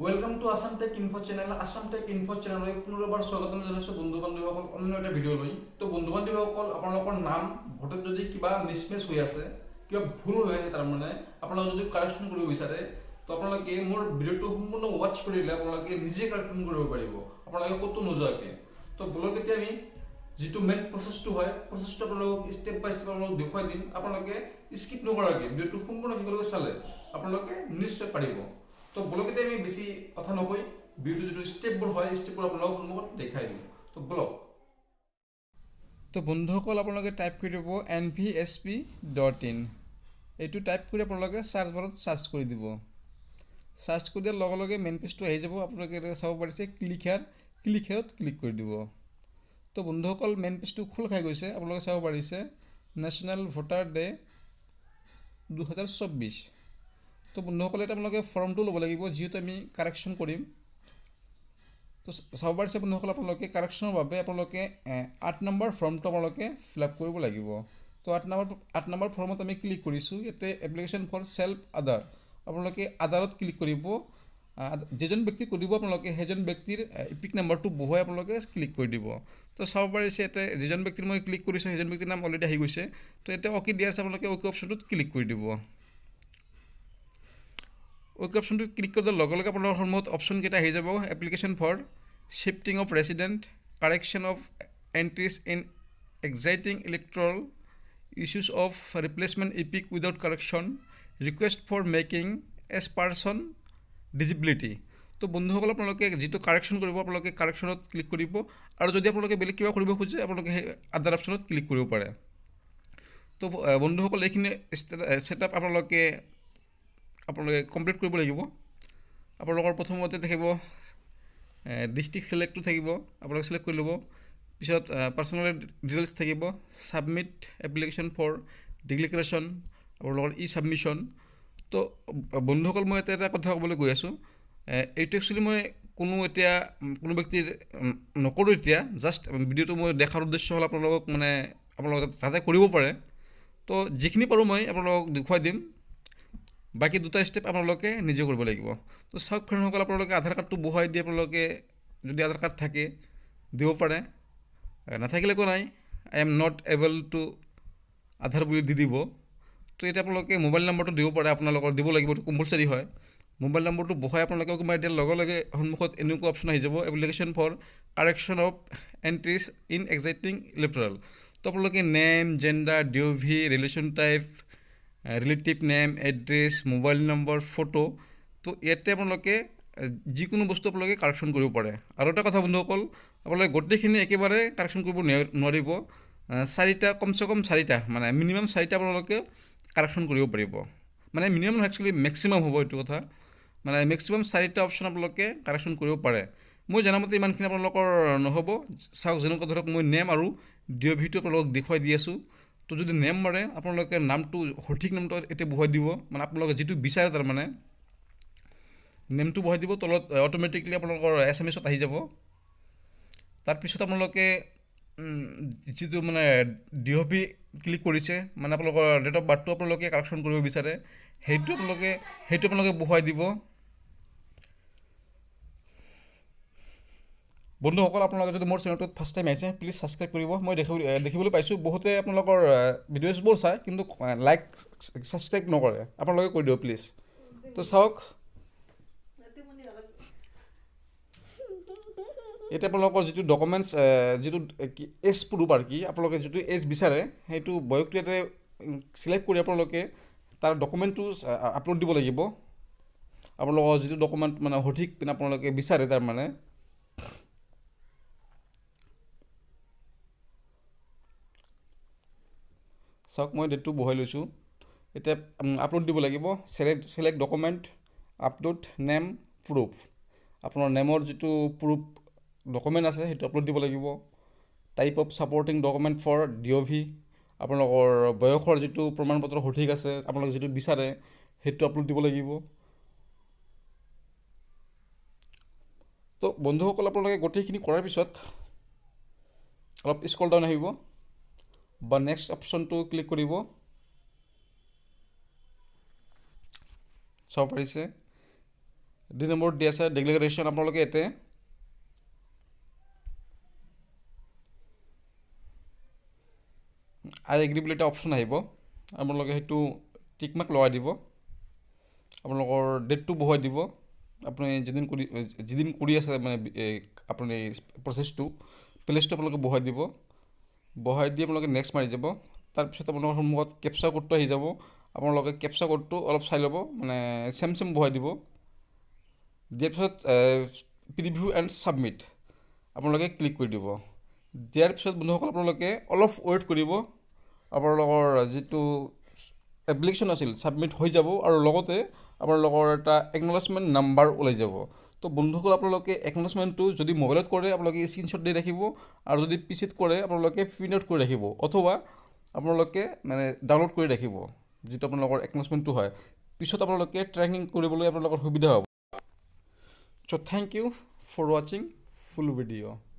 Welcome to Assam tech info channel. Assam tech info চেনেললৈ পুনৰবাৰ স্বাগতম জনাইছোঁ বন্ধু বান্ধৱীসকল অন্য এটা ভিডিঅ' লৈ। তো বন্ধু বান্ধৱীসকল, আপোনালোকৰ নাম ভোটত যদি কিবা মিছমেচ হৈ আছে, কিবা ভুল হৈ আছে, তাৰমানে আপোনালোকে যদি কাৰেকশ্যন কৰিব বিচাৰে, তো আপোনালোকে মোৰ ভিডিঅ'টো সম্পূৰ্ণ ৱাচ কৰিলে আপোনালোকে নিজে কাৰেকশ্যন কৰিব পাৰিব, আপোনালোকে ক'তো নোযোৱাকৈ। তো বলক এতিয়া আমি যিটো মেইন প্ৰচেছটো হয়, প্ৰচেছটো আপোনালোকক ষ্টেপ বাই ষ্টেপ আপোনালোকক দেখুৱাই দিম। আপোনালোকে স্কিপ নকৰাকৈ ভিডিঅ'টো সম্পূৰ্ণ শেষলৈকে চালে আপোনালোকে নিশ্চয় পাৰিব। তো বলক এতিয়া আমি বেছি কথা নকৈ ভিডিঅ'টো যিটো ষ্টেপবোৰ হয়, ষ্টেপবোৰ আপোনালোকৰ সন্মুখত দেখাই দিওঁ। তো বলক। তো বন্ধুসকল, আপোনালোকে টাইপ কৰি দিব nvsp.in। এইটো টাইপ কৰি আপোনালোকে চাৰ্চ বাৰত চাৰ্চ কৰি দিব। চাৰ্চ কৰি দিয়াৰ লগে লগে মেইন পেজটো আহি যাব। আপোনালোকে চাব পাৰিছে ক্লিক হেয়াৰত ক্লিক কৰি দিব। তো বন্ধুসকল, মেইন পেজটো খোল খাই গৈছে। আপোনালোকে চাব পাৰিছে নেশ্যনেল ভোটাৰ ডে 2024। তো বন্ধুসকলে এতিয়া আপোনালোকে ফৰ্মটো ল'ব লাগিব, যিহেতু আমি কাৰেকশ্যন কৰিম। তো চাব পাৰিছে বন্ধুসকল, আপোনালোকে কাৰেকশ্যনৰ বাবে আপোনালোকে 8 নম্বৰ ফৰ্মটো আপোনালোকে ফিল আপ কৰিব লাগিব। তো 8 নম্বৰ ফৰ্মত আমি ক্লিক কৰিছোঁ। ইয়াতে এপ্লিকেশ্যন ফৰ চেল্ফ আধাৰ, আপোনালোকে আধাৰত ক্লিক কৰিব। যিজন ব্যক্তি কৰিব আপোনালোকে সেইজন ব্যক্তিৰ ইপিক নাম্বাৰটো বহুৱাই আপোনালোকে ক্লিক কৰি দিব। তো চাব পাৰিছে ইয়াতে যিজন ব্যক্তিৰ মই ক্লিক কৰিছোঁ সেইজন ব্যক্তিৰ নাম অলৰেডি আহি গৈছে। তো এতিয়া অ'কে দিয়া আছে, আপোনালোকে অ'কে অপশ্যনটোত ক্লিক কৰি দিব। অ'কে অপশ্যনটোত ক্লিক কৰাৰ লগে লগে আপোনালোকৰ সন্মুখত অপশ্যনকেইটা আহি যাব। Application for shifting of resident, correction of entries in existing electoral, issues of replacement EPIC without correction, request for making as person disability. তো বন্ধুসকল, আপোনালোকে যিটো কাৰেকশ্যন কৰিব আপোনালোকে কাৰেকশ্যনত ক্লিক কৰিব, আৰু যদি আপোনালোকে বেলেগ কিবা কৰিব খোজে আপোনালোকে সেই আদাৰ অপশ্যনত ক্লিক কৰিব পাৰে। তো বন্ধুসকল, এইখিনি ছেটআপ আপোনালোকে কমপ্লিট কৰিব লাগিব। আপোনালোকৰ প্ৰথমতে থাকিব ডিষ্ট্ৰিক্ট ছিলেক্টটো থাকিব, আপোনালোকে ছিলেক্ট কৰি ল'ব। পিছত পাৰ্চনেল ডিটেইলছ থাকিব, ছাবমিট এপ্লিকেশ্যন ফৰ ডিক্লেৰেশ্যন, আপোনালোকৰ ছাবমিশ্যন। তো বন্ধুসকল, মই এটা কথা ক'বলৈ গৈ আছোঁ। এইটো একচুৱেলি মই কোনো ব্যক্তিৰ নকৰোঁ এতিয়া। জাষ্ট ভিডিঅ'টো মই দেখাৰ উদ্দেশ্য হ'ল আপোনালোকক যাতে কৰিব পাৰে। তো যিখিনি পাৰোঁ মই আপোনালোকক দেখুৱাই দিম। বাকী দুটা ষ্টেপ আপোনালোকে নিজে কৰিব লাগিব। তো চাওক ফ্ৰেণ্ডসকল, আপোনালোকে আধাৰ কাৰ্ডটো বহুৱাই দিয়ে। আপোনালোকে যদি আধাৰ কাৰ্ড থাকে দিব পাৰে, নাথাকিলে একো নাই, I am not able to Aadhaar বুলি দি দিব। তো এতিয়া আপোনালোকে মোবাইল নম্বৰটো দিব পাৰে, আপোনালোকৰ দিব লাগিব, এইটো কম্পালচাৰী হয়। মোবাইল নম্বৰটো বহুৱাই আপোনালোকে সোমাই দিয়াৰ লগে লগে সন্মুখত এনেকুৱা অপশ্যন আহি যাব, application for correction of entries in existing electoral. তো আপোনালোকে name, gender, DOB, relation type, relative name, address, mobile number, photo. তো ইয়াতে আপোনালোকে যিকোনো বস্তু আপোনালোকে কাৰেকশ্যন কৰিব পাৰে। আৰু এটা কথা বন্ধুসকল, আপোনালোকে গোটেইখিনি একেবাৰে কাৰেকশ্যন কৰিব নোৱাৰিব। কমচে কম চাৰিটা, মানে মিনিমাম 4টা আপোনালোকে কাৰেকশ্যন কৰিব পাৰিব। মানে মিনিমাম একচুৱেলি মেক্সিমাম হ'ব এইটো কথা। মানে মেক্সিমাম 4টা অপশ্যন আপোনালোকে কাৰেকশ্যন কৰিব পাৰে। মই জনামতে ইমানখিনি আপোনালোকৰ নহ'ব। চাওক, যেনেকুৱা ধৰক মই নেম আৰু ডিঅ'ভিটো আপোনালোকক দেখুৱাই দি আছোঁ। তো যদি নেম মাৰে আপোনালোকে নামটো, সঠিক নামটো এতিয়া বহুৱাই দিব, মানে আপোনালোকে যিটো বিচাৰে তাৰমানে নেমটো বহাই দিব। তলত অট'মেটিকলি আপোনালোকৰ SMS-ত আহি যাব। তাৰপিছত আপোনালোকে যিটো মানে ডিঅ'ভি ক্লিক কৰিছে, মানে আপোনালোকৰ ডেট অফ বাৰ্থটো আপোনালোকে কাৰেকশ্যন কৰিব বিচাৰে, সেইটো আপোনালোকে বহুৱাই দিব। বন্ধুসকল, আপোনালোকে যদি মোৰ চেনেলটোত ফাৰ্ষ্ট টাইম আহিছে প্লিজ ছাবস্ক্ৰাইব কৰিব। মই দেখিবলৈ পাইছোঁ বহুতে আপোনালোকৰ ভিডিঅ'জবোৰ চায় কিন্তু লাইক ছাবস্ক্ৰাইব নকৰে, আপোনালোকে কৰি দিব প্লিজ। তো চাওক, এতিয়া আপোনালোকৰ যিটো ডকুমেণ্টছ, যিটো এজ প্ৰুফ আৰু কি, আপোনালোকে যিটো এজ বিচাৰে সেইটো বয়সটো ইয়াতে ছিলেক্ট কৰি আপোনালোকে তাৰ ডকুমেণ্টটো আপলোড দিব লাগিব। আপোনালোকৰ যিটো ডকুমেণ্ট মানে সঠিক আপোনালোকে বিচাৰে তাৰমানে। চাওক, মই ডেটটো বহাই লৈছোঁ। এতিয়া আপলোড দিব লাগিব। Select document, upload name proof. আপোনাৰ নেমৰ যিটো প্ৰুফ ডকুমেণ্ট আছে সেইটো আপলোড দিব লাগিব। Type of supporting document for DOB, আপোনালোকৰ বয়সৰ যিটো প্ৰমাণ পত্ৰ সঠিক আছে, আপোনালোকে যিটো বিচাৰে সেইটো আপলোড দিব লাগিব। তো বন্ধুসকল, আপোনালোকে গোটেইখিনি কৰাৰ পিছত অলপ স্ক্ৰল ডাউন আহিব বা নেক্সট অপশ্যনটো ক্লিক কৰিব। চাব পাৰিছে দুই নম্বৰত দি আছে ডিক্লেৰেশ্যন। আপোনালোকে ইয়াতে আই এগ্ৰি বুলি এটা অপশ্যন আহিব, আপোনালোকে সেইটো টিক মাৰ্ক লগাই দিব। আপোনালোকৰ ডেটটো বহুৱাই দিব, আপুনি যিদিন কৰি আছে মানে আপুনি প্ৰচেছটো, প্লেচটো আপোনালোকে বহুৱাই দিব। বহাই দি আপোনালোকে নেক্সট মাৰি যাব। তাৰপিছত আপোনালোকৰ সন্মুখত কেপচা কোডটো আহি যাব। আপোনালোকে কেপচা কোডটো অলপ চাই ল'ব, মানে চেম বহাই দিব। দিয়াৰ পিছত প্ৰিভিউ এণ্ড ছাবমিট আপোনালোকে ক্লিক কৰি দিব। দিয়াৰ পিছত বন্ধুসকল আপোনালোকে অলপ ৱেইট কৰিব। আপোনালোকৰ যিটো এপ্লিকেশ্যন আছিল ছাবমিট হৈ যাব, আৰু লগতে আপোনালোকৰ এটা একনলেজমেণ্ট নাম্বাৰ ওলাই যাব। তো বন্ধুসকল আপোনালোকে একনলেজমেণ্টটো যদি মোবাইলত কৰে আপোনালোকে স্ক্ৰীনশ্বট দি ৰাখিব, আৰু যদি পিচিত কৰে আপোনালোকে প্ৰিণ্ট আউট কৰি ৰাখিব, অথবা আপোনালোকে মানে ডাউনলোড কৰি ৰাখিব, যিটো আপোনালোকৰ একনলেজমেণ্টটো হয়। পিছত আপোনালোকে ট্ৰেকিং কৰিবলৈ আপোনালোকৰ সুবিধা হ'ব। চ' থেংক ইউ ফৰ ৱাচিং ফুল ভিডিঅ'।